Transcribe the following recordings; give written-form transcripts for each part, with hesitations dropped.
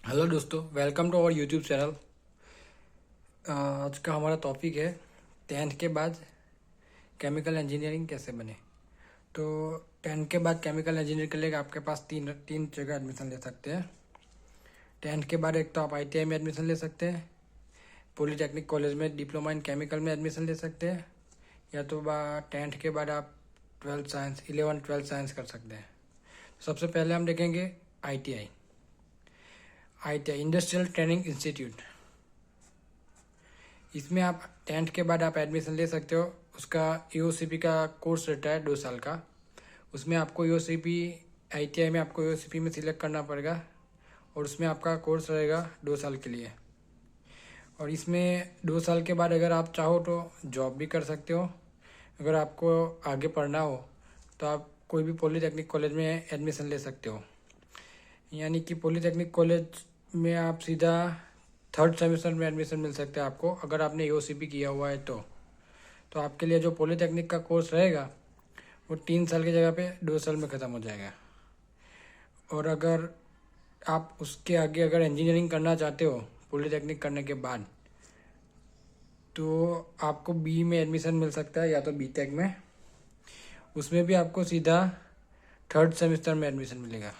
Hello दोस्तों, welcome to our YouTube channel. आज का हमारा टॉपिक है 10th के बाद केमिकल इंजीनियरिंग कैसे बने। तो 10th के बाद केमिकल इंजीनियरिंग के लिए आपके पास तीन तीन जगह एडमिशन ले सकते हैं। 10th के बाद एक तो आप आईटीआई में एडमिशन ले सकते हैं, पॉलीटेक्निक कॉलेज में डिप्लोमा इन केमिकल में एडमिशन ले सकते हैं, या तो 10th के बाद आप 12th साइंस कर सकते हैं। सबसे पहले हम देखेंगे आईटीआई इंडस्ट्रियल ट्रेनिंग इंस्टीट्यूट। इसमें आप 10th के बाद आप एडमिशन ले सकते हो। उसका ईओसीपी का कोर्स रहता है 2 साल का। उसमें आपको ईओसीपी आईटीआई में आपको ईओसीपी में सिलेक्ट करना पड़ेगा और उसमें आपका कोर्स रहेगा 2 साल के लिए। और इसमें 2 साल के बाद अगर आप चाहो तो जॉब भी कर सकते हो। अगर आपको आगे पढ़ना हो तो आप कोई भी पॉलीटेक्निक कॉलेज में एडमिशन ले सकते हो। यानी कि पॉलीटेक्निक कॉलेज में आप सीधा 3rd सेमेस्टर में एडमिशन मिल सकता है आपको, अगर आपने ईओसीपी किया हुआ है तो आपके लिए जो पॉलीटेक्निक का कोर्स रहेगा वो 3 साल की जगह पे 2 साल में ख़त्म हो जाएगा। और अगर आप उसके आगे अगर इंजीनियरिंग करना चाहते हो पॉलीटेक्निक करने के बाद, तो आपको बी में एडमिशन मिल सकता है या तो बीटेक में। उसमें भी आपको सीधा 3rd सेमेस्टर में एडमिशन मिलेगा।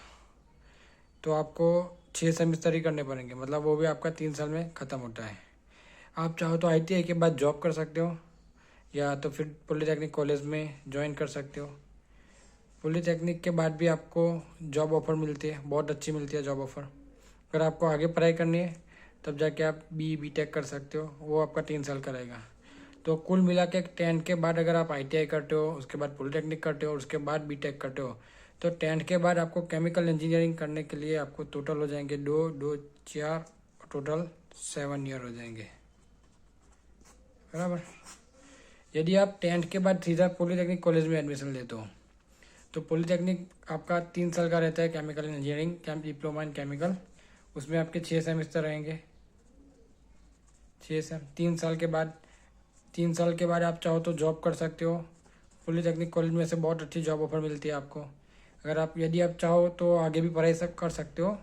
तो आपको 6 सेमेस्टर ही करने पड़ेंगे, मतलब वो भी आपका 3 साल में ख़त्म होता है। आप चाहो तो आईटीआई के बाद जॉब कर सकते हो या तो फिर पॉलीटेक्निक कॉलेज में ज्वाइन कर सकते हो। पॉलीटेक्निक के बाद भी आपको जॉब ऑफ़र मिलती है, बहुत अच्छी मिलती है जॉब ऑफ़र। अगर आपको आगे पढ़ाई करनी है तब जाके आप बीटेक कर सकते हो, वो आपका 3 साल का रहेगा। तो कुल मिला के 10th के बाद अगर आप आईटीआई करते हो, उसके बाद पॉलीटेक्निक करते हो और उसके बाद बीटेक करते हो, तो 10th के बाद आपको केमिकल इंजीनियरिंग करने के लिए आपको टोटल हो जाएंगे 4 टोटल 7 ईयर हो जाएंगे, बराबर। यदि आप 10th के बाद सीधा पॉलीटेक्निक कॉलेज में एडमिशन लेते हो तो पॉलीटेक्निक आपका 3 साल का रहता है। Chemical engineering diploma in chemical, उसमें आपके 6 सेमेस्टर रहेंगे। 3 साल के बाद 3 साल के बाद आप चाहो तो जॉब कर सकते हो। पॉलीटेक्निक कॉलेज में से बहुत अच्छी जॉब ऑफर मिलती है आपको। अगर आप यदि आप चाहो तो आगे भी पढ़ाई सब कर सकते हो,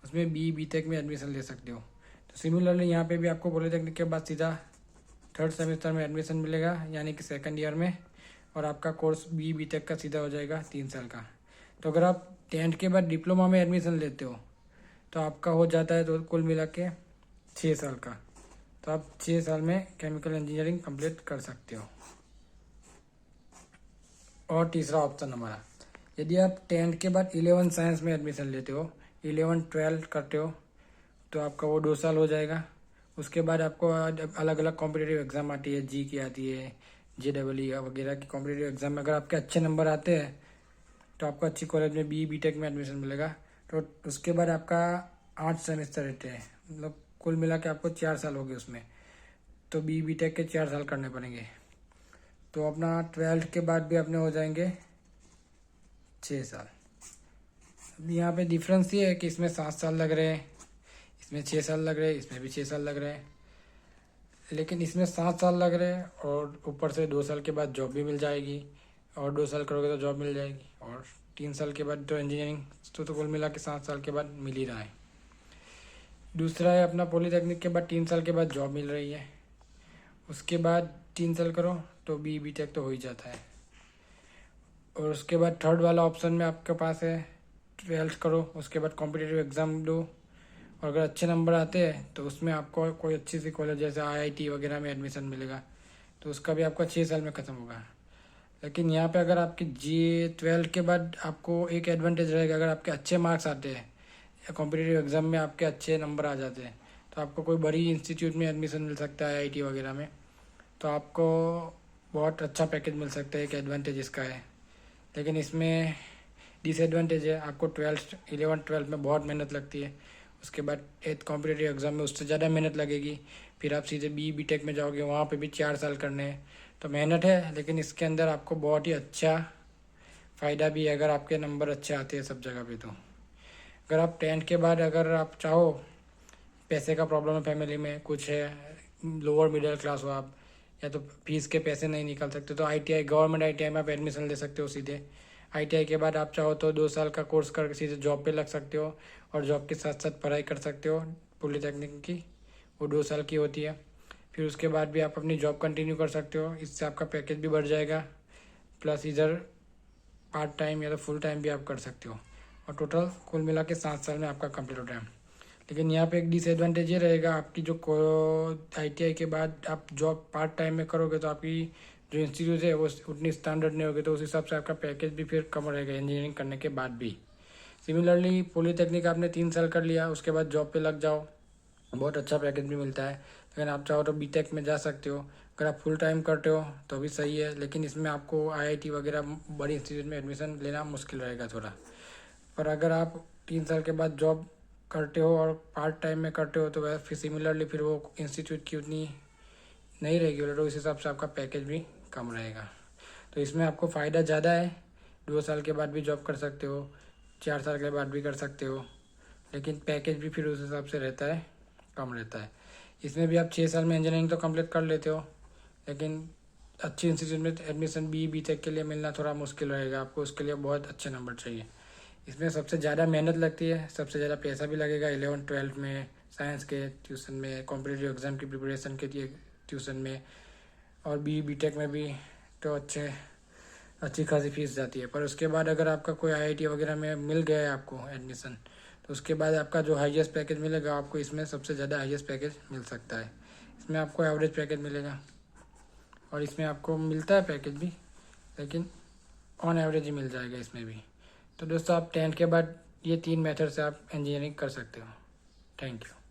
उसमें बीटेक में एडमिशन ले सकते हो। तो सिमिलरली यहाँ पे भी आपको पॉलीटेक्निक के बाद सीधा 3rd सेमेस्टर में एडमिशन मिलेगा, यानी कि 2nd ईयर में, और आपका कोर्स बीटेक का सीधा हो जाएगा 3 साल का। तो अगर आप 10th के बाद डिप्लोमा में एडमिशन लेते हो तो आपका हो जाता है तो कुल मिला के 6 साल का। तो आप 6 साल में केमिकल इंजीनियरिंग कंप्लीट कर सकते हो। और तीसरा ऑप्शन हमारा, यदि आप 10th के बाद 11 साइंस में एडमिशन लेते हो, 11-12 करते हो, तो आपका वो 2 साल हो जाएगा। उसके बाद आपको अलग अलग कॉम्पिटिटिव एग्ज़ाम आती है, जी की आती है, JEE वगैरह की कॉम्पिटिटिव एग्ज़ाम में अगर आपके अच्छे नंबर आते हैं तो आपको अच्छी कॉलेज में बीटेक में एडमिशन मिलेगा। तो उसके बाद आपका 8 सेमेस्टर रहते हैं, मतलब कुल मिला के आपको 4 साल हो गए उसमें। तो बीटेक के 4 साल करने पड़ेंगे। तो अपना 12th के बाद भी अपने हो जाएंगे 6 साल। अब यहाँ पे डिफरेंस ये है कि इसमें 7 साल लग रहे हैं, इसमें 6 साल लग रहे हैं, इसमें भी 6 साल लग रहे हैं। लेकिन इसमें 7 साल लग रहे हैं और ऊपर से 2 साल के बाद जॉब भी मिल जाएगी, और 2 साल करोगे तो जॉब मिल जाएगी, और 3 साल के बाद तो इंजीनियरिंग। तो कुल मिला के 7 साल के बाद मिल ही रहा है। दूसरा है अपना पॉलीटेक्निक के बाद 3 साल के बाद जॉब मिल रही है। उसके बाद 3 साल करो तो बीटेक तो हो ही जाता है। और उसके बाद 3rd वाला ऑप्शन में आपके पास है 12th करो, उसके बाद कॉम्पिटिटिव एग्ज़ाम दो, और अगर अच्छे नंबर आते हैं तो उसमें आपको कोई अच्छी सी कॉलेज जैसे आईआईटी वगैरह में एडमिशन मिलेगा, तो उसका भी आपका 6 साल में ख़त्म होगा। लेकिन यहाँ पे अगर आपकी 12th के बाद आपको एक एडवांटेज रहेगा, अगर आपके अच्छे मार्क्स आते हैं या कॉम्पिटिटिव एग्ज़ाम में आपके अच्छे नंबर आ जाते हैं तो आपको कोई बड़ी इंस्टीट्यूट में एडमिशन मिल सकता है, आईआईटी वगैरह में। तो आपको बहुत अच्छा पैकेज मिल सकता है, एक एडवांटेज इसका है। लेकिन इसमें डिसएडवांटेज है, आपको 11-12 में बहुत मेहनत लगती है। उसके बाद 8th कॉम्पिटिटिव एग्ज़ाम में उससे ज़्यादा मेहनत लगेगी। फिर आप सीधे बीटेक में जाओगे, वहाँ पे भी 4 साल करने हैं। तो मेहनत है, लेकिन इसके अंदर आपको बहुत ही अच्छा फ़ायदा भी है अगर आपके नंबर अच्छे आते हैं सब जगह पे। तो अगर आप 10th के बाद अगर आप चाहो, पैसे का प्रॉब्लम है फैमिली में, कुछ है, लोअर मिडिल क्लास हो आप, या तो फीस के पैसे नहीं निकाल सकते, तो आईटीआई गवर्नमेंट आईटीआई में आप एडमिशन ले सकते हो सीधे। ITI के बाद आप चाहो तो 2 साल का कोर्स करके सीधे जॉब पे लग सकते हो, और जॉब के साथ साथ पढ़ाई कर सकते हो पॉलीटेक्निक की, वो 2 साल की होती है। फिर उसके बाद भी आप अपनी जॉब कंटिन्यू कर सकते हो, इससे आपका पैकेज भी बढ़ जाएगा, प्लस इधर पार्ट टाइम या तो फुल टाइम भी आप कर सकते हो, और टोटल कुल मिला के 7 साल में आपका कंप्लीट हो टाइम। लेकिन यहाँ पे एक डिसएडवांटेज ये रहेगा, आपकी जो ITI के बाद आप जॉब पार्ट टाइम में करोगे तो आपकी जो इंस्टीट्यूट है वो उतनी स्टैंडर्ड नहीं होगी, तो उस हिसाब से आपका पैकेज भी फिर कम रहेगा इंजीनियरिंग करने के बाद भी। सिमिलरली पॉलीटेक्निक आपने 3 साल कर लिया, उसके बाद जॉब पे लग जाओ, बहुत अच्छा पैकेज भी मिलता है। लेकिन आप चाहो तो बीटेक में जा सकते हो, अगर आप फुल टाइम करते हो तो भी सही है, लेकिन इसमें आपको IIT वगैरह बड़ी इंस्टीट्यूट में एडमिशन लेना मुश्किल रहेगा थोड़ा। पर अगर आप 3 साल के बाद जॉब करते हो और पार्ट टाइम में करते हो तो वह फिर सिमिलरली फिर वो इंस्टीट्यूट की उतनी नहीं रहेगी, तो उस हिसाब से आपका पैकेज भी कम रहेगा। तो इसमें आपको फ़ायदा ज़्यादा है, 2 साल के बाद भी जॉब कर सकते हो, 4 साल के बाद भी कर सकते हो, लेकिन पैकेज भी फिर उस हिसाब से रहता है, कम रहता है। इसमें भी आप 6 साल में इंजीनियरिंग तो कंप्लीट कर लेते हो, लेकिन अच्छी इंस्टीट्यूट में एडमिशन BTech के लिए मिलना थोड़ा मुश्किल रहेगा, आपको उसके लिए बहुत अच्छे नंबर चाहिए। इसमें सबसे ज़्यादा मेहनत लगती है, सबसे ज़्यादा पैसा भी लगेगा 11th-12th में, साइंस के ट्यूशन में, कॉम्पिटिटिव एग्ज़ाम की प्रिपरेशन के लिए ट्यूशन में, और BTech में भी तो अच्छी खासी फीस जाती है। पर उसके बाद अगर आपका कोई IIT वगैरह में मिल गया है आपको एडमिशन, तो उसके बाद आपका जो हाईएस्ट पैकेज मिलेगा आपको, इसमें सबसे ज़्यादा हाईएस्ट पैकेज मिल सकता है। इसमें आपको एवरेज पैकेज मिलेगा, और इसमें आपको मिलता है पैकेज भी, लेकिन ऑन एवरेज ही मिल जाएगा इसमें भी। तो दोस्तों आप 10th के बाद ये 3 मेथड से आप इंजीनियरिंग कर सकते हो। Thank you.